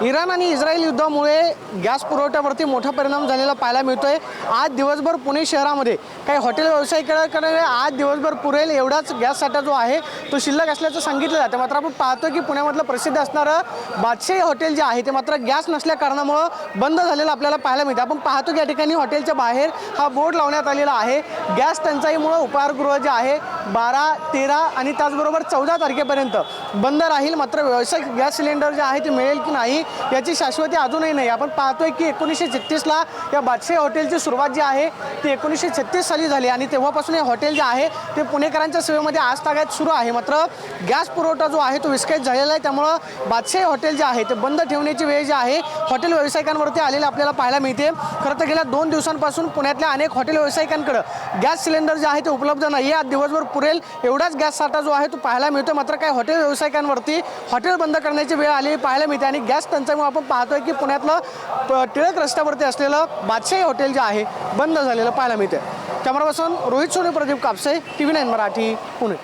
Iran आणि Israel युद्धामुळे gas पुरवठ्यावरती मोठा परिणाम झालेला पाहायला मिळतोय। आज दिवसभर पुणे शहरामध्ये काही हॉटेल व्यावसायिकांकडे आज दिवसभर पुरेल एवढाच गॅस साठा जो आहे तो शिल्लक असल्याचं सांगितलं जातं। मात्र आपण पाहतो की पुण्यामधलं प्रसिद्ध असणारं बादशाही हॉटेल जे आहे ते मात्र गॅस नसल्या कारणामुळे बंद झालेलं आपल्याला पाहायला मिळतं। आपण पाहतो की या ठिकाणी हॉटेलच्या बाहेर हा बोर्ड लावण्यात आलेला आहे। गॅस टंचाईमुळे उपाहारगृह जे आहे 12, 13 आणि त्याचबरोबर 14 तारखेपर्यंत बंद राहील। मात्र व्यावसायिक गॅस सिलेंडर जे आहे ते मिळेल की नाही याची शाश्वती अजूनही नाही। आपण पाहतोय की 1936ला या बादशाही हॉटेलची सुरुवात जी आहे ती 1936 साली झाली आणि तेव्हापासून हे हॉटेल जे आहे ते पुणेकरांच्या सेवेमध्ये आजतागायत सुरू आहे। मात्र गॅस पुरवठा जो आहे तो विस्कळीत झालेला आहे, त्यामुळं बादशाही हॉटेल जे आहे ते बंद ठेवण्याची वेळ जी आहे हॉटेल व्यावसायिकांवरती आलेली आपल्याला पाहायला मिळते। खरं तर गेल्या 2 दिवसांपासून पुण्यातल्या अनेक हॉटेल व्यावसायिकांकडे गॅस सिलेंडर जे आहे ते उपलब्ध नाही। आज दिवसभर पुरेल एवढाच गॅस साठा जो आहे तो पाहायला मिळतो। मात्र काही हॉटेल व्यावसायिकांवरती हॉटेल बंद करण्याची वेळ आलेली पाहायला मिळते आणि गॅस टंचाईमुळे आपण पाहतोय की पुण्यातलं टिळक रस्त्यावरती असलेलं बादशाही हॉटेल जे आहे बंद झालेलं पाहायला मिळते। Camera person Rohit Soni, Pradeep Kapse, TV9 Marathi, Pune.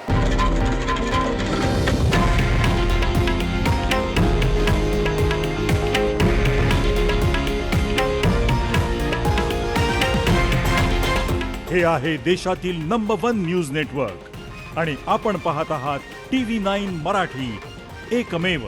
हे आहे देशातील नंबर 1 न्यूज नेटवर्क आणि आपण पाहत आहात TV9 मराठी, एकमेव।